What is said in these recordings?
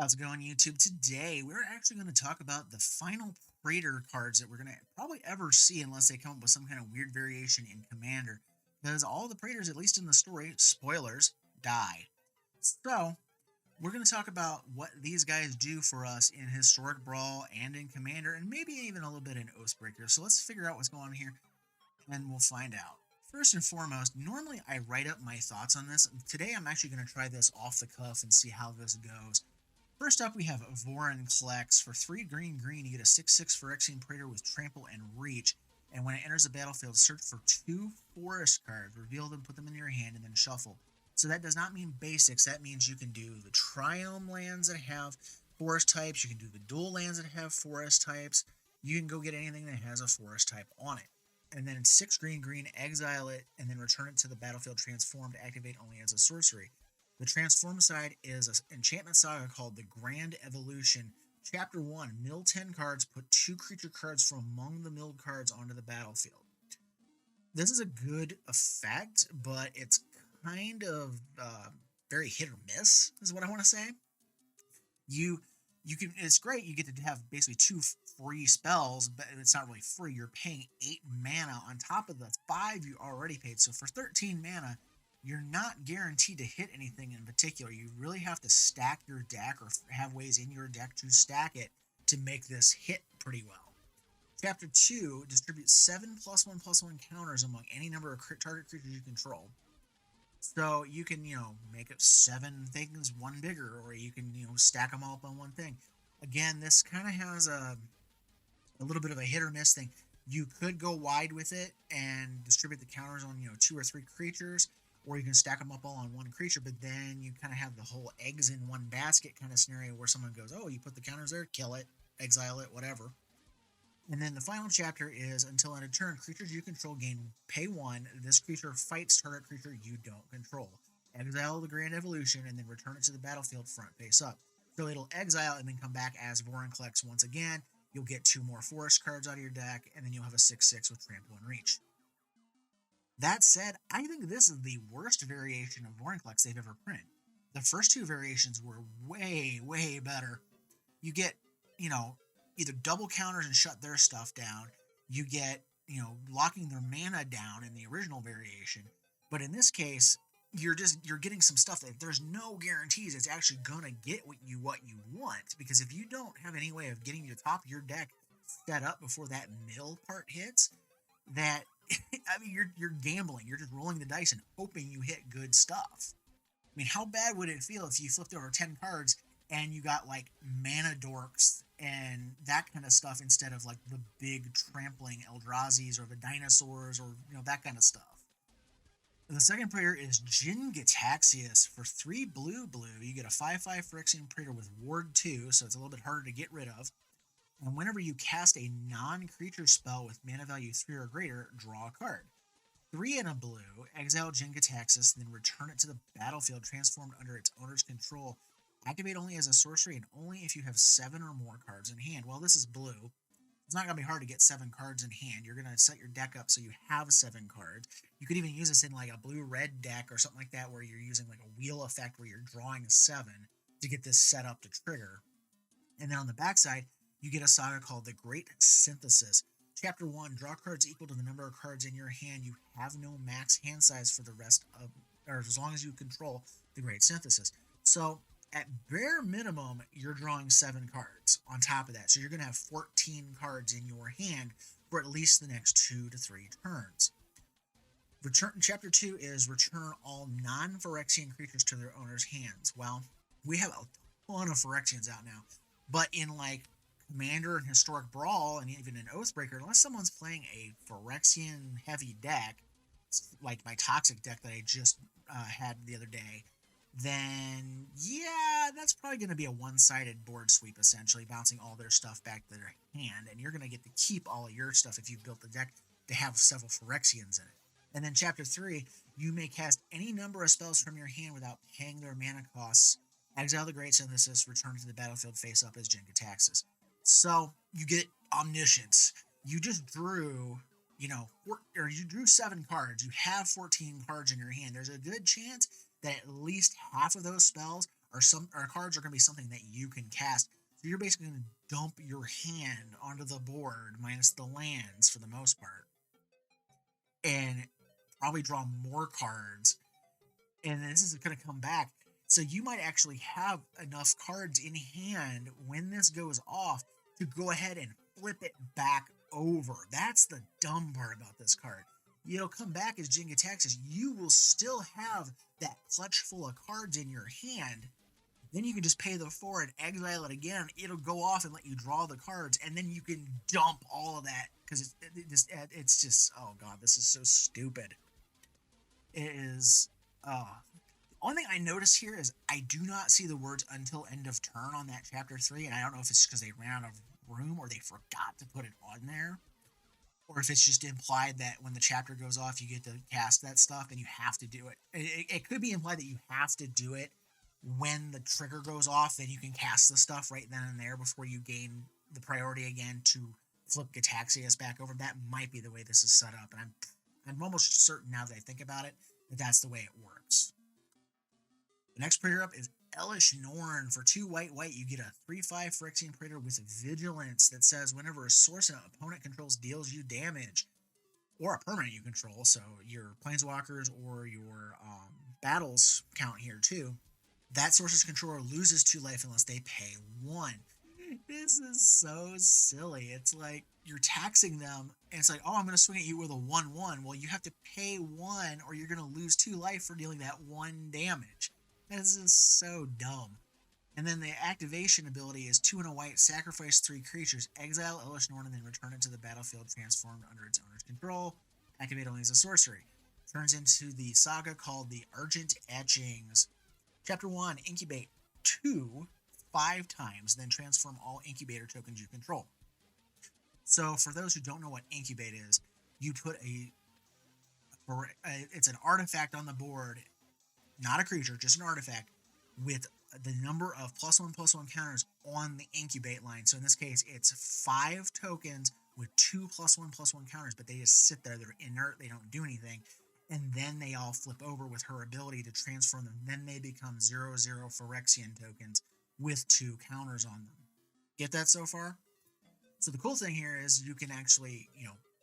How's it going, YouTube? Today, we're actually going to talk about the final Praetor cards that we're going to probably ever see unless they come up with some kind of weird variation in Commander. Because all the Praetors, at least in the story, spoilers, die. So, we're going to talk about what these guys do for us in Historic Brawl and in Commander, and maybe even a little bit in Oathbreaker. So let's figure out what's going on here, and we'll find out. First and foremost, normally I write up my thoughts on this. Today, I'm actually going to try this off the cuff and see how this goes. First up, we have Vorinclex. For 3 green, you get a 6/6 Phyrexian Praetor with Trample and Reach. And when it enters the battlefield, search for 2 forest cards, reveal them, put them in your hand, and then shuffle. So that does not mean basics. That means you can do the Triome lands that have forest types. You can do the dual lands that have forest types. You can go get anything that has a forest type on it. And then 6 green, exile it, and then return it to the battlefield transformed to activate only as a sorcery. The transform side is an enchantment saga called the Grand Evolution. Chapter 1, mill 10 cards, put 2 creature cards from among the milled cards onto the battlefield. This is a good effect, but it's kind of very hit or miss, is what I want to say. It's great, you get to have basically 2 free spells, but it's not really free. You're paying 8 mana on top of the 5 you already paid. So for 13 mana, you're not guaranteed to hit anything in particular. You really have to stack your deck or have ways in your deck to stack it to make this hit pretty well. Chapter 2 distributes 7 +1/+1 counters among any number of target creatures you control. So you can, make up 7 things, one bigger, or you can, stack them all up on one thing. Again, this kind of has a little bit of a hit or miss thing. You could go wide with it and distribute the counters on, 2 or 3 creatures, or you can stack them up all on one creature, but then you kind of have the whole eggs in one basket kind of scenario where someone goes, oh, you put the counters there, kill it, exile it, whatever. And then the final chapter is, until end of turn, creatures you control gain pay 1. This creature fights target creature you don't control. Exile the Grand Evolution and then return it to the battlefield front face up. So it'll exile and then come back as Vorinclex once again. You'll get 2 more forest cards out of your deck, and then you'll have a 6/6 with Trample and Reach. That said, I think this is the worst variation of Vorinclex they've ever printed. The first 2 variations were way, way better. You get, either double counters and shut their stuff down. You get, locking their mana down in the original variation. But in this case, you're getting some stuff that there's no guarantees it's actually gonna get what you want. Because if you don't have any way of getting the top of your deck set up before that mill part hits, that I mean, you're gambling. You're just rolling the dice and hoping you hit good stuff. I mean, how bad would it feel if you flipped over 10 cards and you got like mana dorks and that kind of stuff instead of like the big trampling Eldrazi's or the dinosaurs or that kind of stuff? The second prayer is Jin-gitaxias. For 3 blue, you get a 5/5 Phyrexian Praetor with Ward 2, so it's a little bit harder to get rid of. And whenever you cast a non-creature spell with mana value 3 or greater, draw a card. 3 and a blue, exile jin-gitaxias, then return it to the battlefield transformed under its owner's control. Activate only as a sorcery and only if you have 7 or more cards in hand. Well, this is blue. It's not going to be hard to get 7 cards in hand. You're going to set your deck up so you have 7 cards. You could even use this in like a blue-red deck or something like that where you're using like a wheel effect where you're drawing 7 to get this set up to trigger. And then on the backside, you get a saga called the Great Synthesis. Chapter 1, draw cards equal to the number of cards in your hand. You have no max hand size for the rest of, or as long as you control the Great Synthesis. So at bare minimum, you're drawing 7 cards on top of that. So you're going to have 14 cards in your hand for at least the next 2 to 3 turns. Chapter 2 is return all non-Phyrexian creatures to their owner's hands. Well, we have a ton of Phyrexians out now, but in like Commander and Historic Brawl, and even in Oathbreaker, unless someone's playing a Phyrexian heavy deck, like my Toxic deck that I just had the other day, then yeah, that's probably going to be a one-sided board sweep, essentially, bouncing all their stuff back to their hand, and you're going to get to keep all of your stuff if you've built the deck to have several Phyrexians in it. And then Chapter 3, you may cast any number of spells from your hand without paying their mana costs. Exile the Great Synthesis, return to the battlefield face up as jin-gitaxias. So you get Omniscience. You just drew, you drew 7 cards. You have 14 cards in your hand. There's a good chance that at least half of those spells our cards are going to be something that you can cast. So you're basically going to dump your hand onto the board minus the lands for the most part, and probably draw more cards. And this is going to come back. So you might actually have enough cards in hand when this goes off to go ahead and flip it back over. That's the dumb part about this card. It'll come back as jin-gitaxias. You will still have that clutch full of cards in your hand. Then you can just pay the 4 and exile it again. It'll go off and let you draw the cards, and then you can dump all of that because it's just, oh god, this is so stupid. It is. The only thing I notice here is I do not see the words until end of turn on that chapter 3, and I don't know if it's because they ran out of room or they forgot to put it on there, or if it's just implied that when the chapter goes off, you get to cast that stuff and you have to do it. It could be implied that you have to do it when the trigger goes off, then you can cast the stuff right then and there before you gain the priority again to flip Gitaxias back over. That might be the way this is set up, and I'm almost certain now that I think about it that that's the way it works. The next Praetor up is Elesh Norn. For 2 white, you get a 3/5 Phyrexian Praetor with Vigilance that says whenever a source an opponent controls deals you damage, or a permanent you control, so your Planeswalkers or your battles count here too, that source's controller loses 2 life unless they pay 1. This is so silly. It's like you're taxing them, and it's like, oh, I'm going to swing at you with a 1/1. Well, you have to pay 1, or you're going to lose 2 life for dealing that 1 damage. This is so dumb. And then the activation ability is 2 and a white, sacrifice 3 creatures, exile Elesh Norn, and then return it to the battlefield transformed under its owner's control. Activate only as a sorcery. Turns into the saga called the Argent Etchings. Chapter 1, incubate 2 5 times, then transform all incubator tokens you control. So for those who don't know what incubate is, you put it's an artifact on the board, not a creature, just an artifact, with the number of +1/+1 counters on the incubate line. So in this case, it's 5 tokens with 2 +1/+1 counters, but they just sit there. They're inert. They don't do anything. And then they all flip over with her ability to transform them. Then they become 0/0 Phyrexian tokens with 2 counters on them. Get that so far? So the cool thing here is you can actually,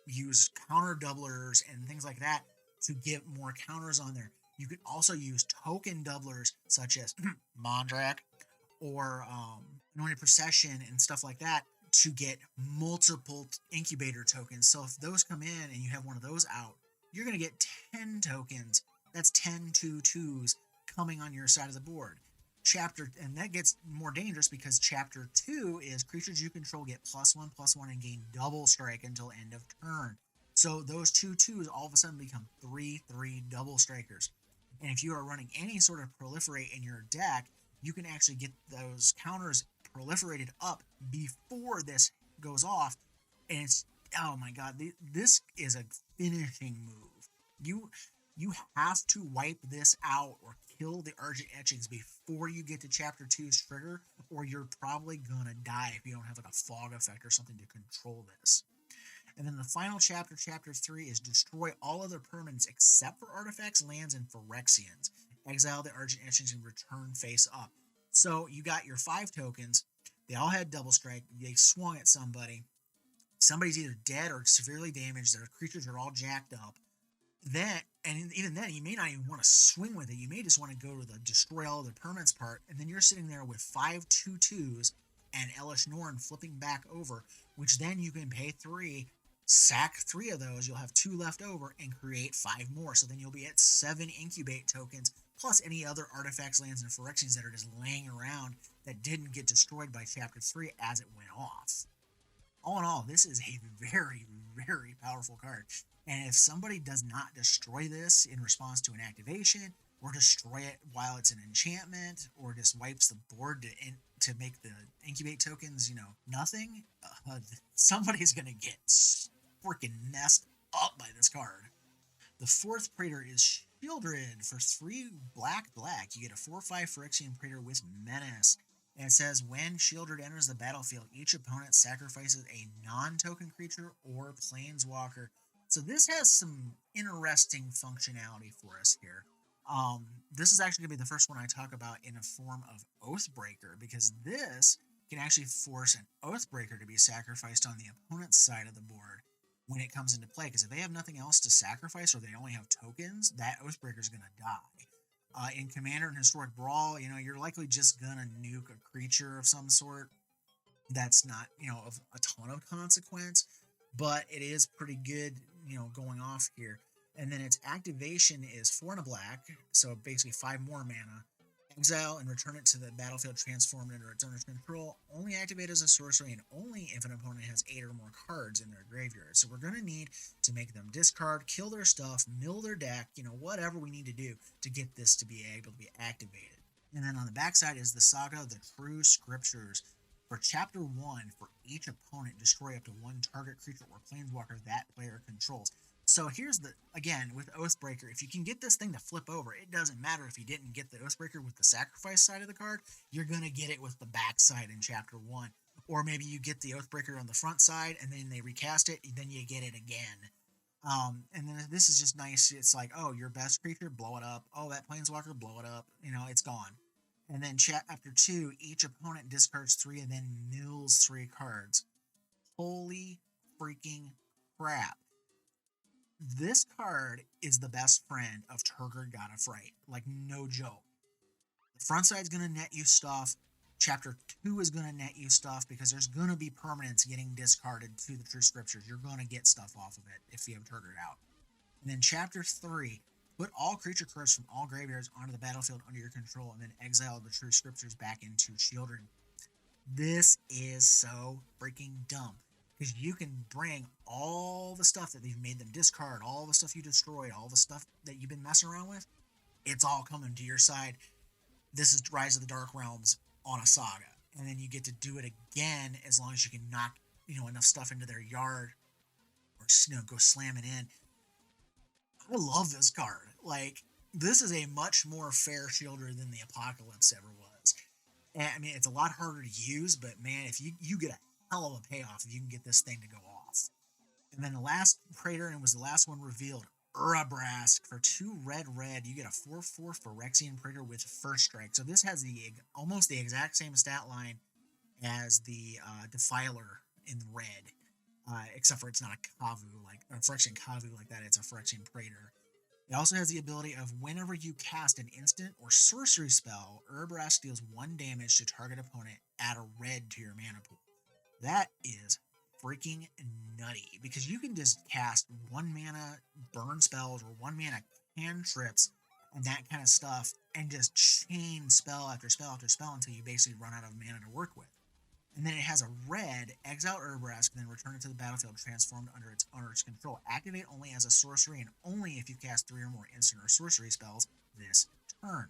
use counter doublers and things like that to get more counters on there. You could also use token doublers such as Mondrak or Anointed Procession and stuff like that to get multiple incubator tokens. So if those come in and you have one of those out, you're going to get 10 tokens. That's 10 2/2s coming on your side of the board. And that gets more dangerous because Chapter 2 is creatures you control get +1/+1 and gain double strike until end of turn. So those 2/2s all of a sudden become 3/3 double strikers. And if you are running any sort of proliferate in your deck, you can actually get those counters proliferated up before this goes off. And it's, oh my god, this is a finishing move. You have to wipe this out or kill the Argent Etchings before you get to Chapter 2's trigger, or you're probably gonna die if you don't have like a fog effect or something to control this. And then the final chapter, Chapter 3, is destroy all other permanents except for artifacts, lands, and Phyrexians. Exile the Argent Etchings and return face up. So you got your 5 tokens. They all had double strike. They swung at somebody. Somebody's either dead or severely damaged. Their creatures are all jacked up. Even then, you may not even want to swing with it. You may just want to go to the destroy all the permanents part, and then you're sitting there with 5 2/2s and Elesh Norn flipping back over, which then you can pay 3, sack 3 of those, you'll have 2 left over, and create 5 more. So then you'll be at 7 incubate tokens, plus any other artifacts, lands, and Phyrexians that are just laying around that didn't get destroyed by Chapter 3 as it went off. All in all, this is a very, very powerful card. And if somebody does not destroy this in response to an activation, or destroy it while it's an enchantment, or just wipes the board to make the incubate tokens, nothing, somebody's going to get freaking messed up by this card. The 4th Praetor is Shieldred. For 3 black, you get a 4/5 Phyrexian Praetor with Menace. And it says, when Shieldred enters the battlefield, each opponent sacrifices a non-token creature or planeswalker. So this has some interesting functionality for us here. This is actually going to be the first one I talk about in a form of Oathbreaker, because this can actually force an Oathbreaker to be sacrificed on the opponent's side of the board when it comes into play, because if they have nothing else to sacrifice or they only have tokens, that Oathbreaker is going to die. In Commander and Historic Brawl, you're likely just going to nuke a creature of some sort that's not, of a ton of consequence, but it is pretty good, going off here. And then its activation is 4 and a black, so basically 5 more mana. Exile and return it to the battlefield transformed under its owner's control. Only activate as a sorcery and only if an opponent has 8 or more cards in their graveyard. So we're going to need to make them discard, kill their stuff, mill their deck, whatever we need to do to get this to be able to be activated. And then on the backside is the Saga of the True Scriptures. For Chapter 1, for each opponent, destroy up to 1 target creature or planeswalker that player controls. So here's again, with Oathbreaker, if you can get this thing to flip over, it doesn't matter if you didn't get the Oathbreaker with the sacrifice side of the card, you're going to get it with the back side in Chapter 1. Or maybe you get the Oathbreaker on the front side, and then they recast it, then you get it again. And then this is just nice. It's like, oh, your best creature, blow it up. Oh, that planeswalker, blow it up. It's gone. And then Chapter 2, each opponent discards 3 and then mills 3 cards. Holy freaking crap. This card is the best friend of Turgor God of Fright. Like, no joke. The front side's going to net you stuff. Chapter 2 is going to net you stuff because there's going to be permanents getting discarded to the True Scriptures. You're going to get stuff off of it if you have Turgor out. And then Chapter 3, put all creature cards from all graveyards onto the battlefield under your control and then exile the True Scriptures back into Shieldred. This is so freaking dumb. Because you can bring all the stuff that you've made them discard, all the stuff you destroyed, all the stuff that you've been messing around with, it's all coming to your side. This is Rise of the Dark Realms on a Saga. And then you get to do it again as long as you can knock, enough stuff into their yard or, go slam it in. I love this card. Like, this is a much more fair shielder than the Apocalypse ever was. And, I mean, it's a lot harder to use, but man, if you get a hell of a payoff if you can get this thing to go off. And then the last Praetor, and was the last one revealed, Urabrask. For 2 red, you get a 4/4 Phyrexian Praetor with first strike. So this has almost the exact same stat line as the Defiler in red, except for it's not a Kavu, like a Phyrexian Kavu like that. It's a Phyrexian Praetor. It also has the ability of whenever you cast an instant or sorcery spell, Urabrask deals 1 damage to target opponent, add a red to your mana pool. That is freaking nutty because you can just cast 1 mana burn spells or 1 mana cantrips and that kind of stuff and just chain spell after spell after spell until you basically run out of mana to work with. And then it has a red, exile Urabrask, and then return it to the battlefield transformed under its owner's control. Activate only as a sorcery and only if you cast 3 or more instant or sorcery spells this turn.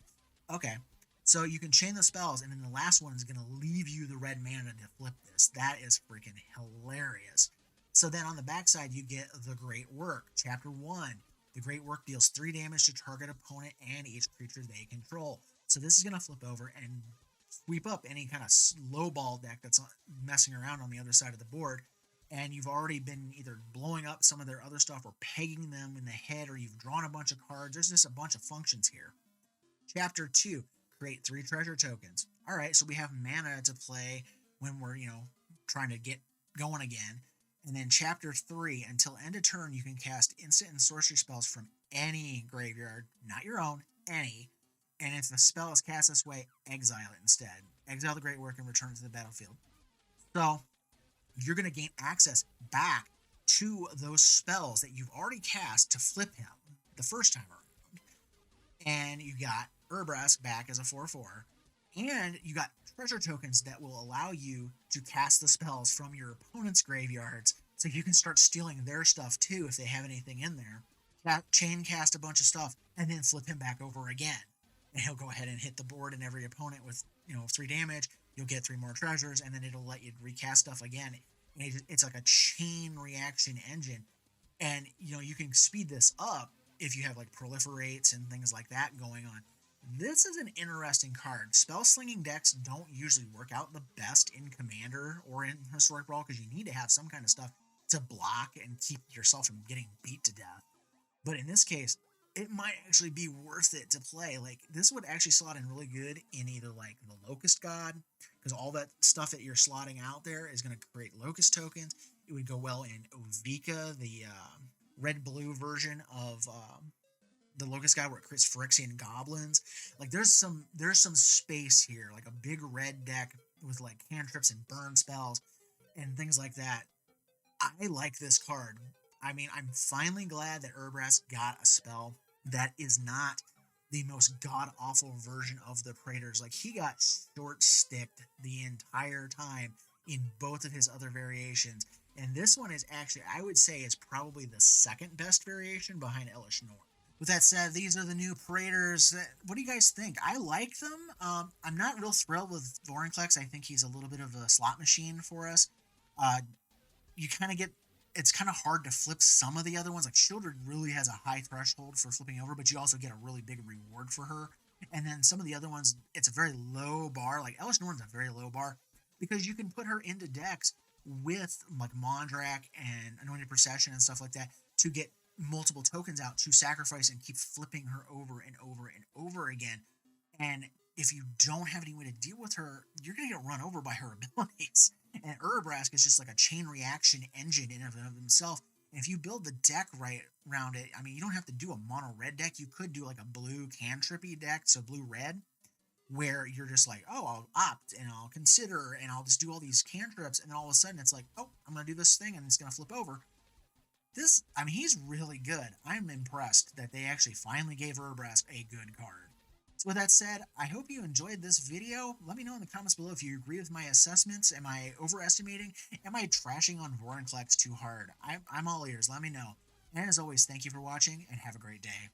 Okay. So you can chain the spells, and then the last one is going to leave you the red mana to flip this. That is freaking hilarious. So then on the backside, you get the Great Work. Chapter 1, the Great Work deals 3 damage to target opponent and each creature they control. So this is going to flip over and sweep up any kind of low ball deck that's messing around on the other side of the board. And you've already been either blowing up some of their other stuff or pegging them in the head, or you've drawn a bunch of cards. There's just a bunch of functions here. Chapter 2. Create 3 treasure tokens. All right, so we have mana to play when we're, trying to get going again. And then Chapter 3, until end of turn, you can cast instant and sorcery spells from any graveyard, not your own, any. And if the spell is cast this way, exile it instead. Exile the Great Work and return it to the battlefield. So you're going to gain access back to those spells that you've already cast to flip him the first time around. And you got Urabrask back as a 4/4, and you got treasure tokens that will allow you to cast the spells from your opponent's graveyards, so you can start stealing their stuff too if they have anything in there. Chain cast a bunch of stuff, and then flip him back over again, and he'll go ahead and hit the board and every opponent with 3 damage. You'll get 3 more treasures, and then it'll let you recast stuff again. And it's like a chain reaction engine, and you can speed this up if you have like proliferates and things like that going on. This is an interesting card. Spell slinging decks don't usually work out the best in Commander or in Historic Brawl because you need to have some kind of stuff to block and keep yourself from getting beat to death. But in this case, it might actually be worth it to play. Like, this would actually slot in really good in either like the Locust God, because all that stuff that you're slotting out there is going to create Locust tokens. It would go well in Ovika, the red blue version of the Locust God, where it creates Phyrexian goblins. Like, there's some space here, like a big red deck with like cantrips and burn spells and things like that. I like this card. I mean, I'm finally glad that Urabrask got a spell that is not the most god awful version of the Praetors. Like, he got short sticked the entire time in both of his other variations. And this one is actually, I would say, is probably the second best variation behind Elish Norn. With that said, these are the new Praetors. What do you guys think? I like them. I'm not real thrilled with Vorinclex. I think he's a little bit of a slot machine for us. Uh, you kind of get, it's kind of hard to flip some of the other ones. Like, Shieldred really has a high threshold for flipping over, but you also get a really big reward for her. And then some of the other ones, it's a very low bar. Like, Elish Norn's a very low bar because you can put her into decks with like Mondrak and Anointed Procession and stuff like that to get multiple tokens out to sacrifice and keep flipping her over and over and over again. And if you don't have any way to deal with her, you're going to get run over by her abilities. And Urabrask is just like a chain reaction engine in and of himself. And if you build the deck right around it, I mean, you don't have to do a mono red deck. You could do like a blue cantrippy deck, so blue red, where you're just like, oh, I'll opt and I'll consider and I'll just do all these cantrips. And then all of a sudden it's like, oh, I'm going to do this thing and it's going to flip over. This, I mean, he's really good. I'm impressed that they actually finally gave Urabrask a good card. So with that said, I hope you enjoyed this video. Let me know in the comments below if you agree with my assessments. Am I overestimating? Am I trashing on Vorinclex too hard? I'm all ears. Let me know. And as always, thank you for watching and have a great day.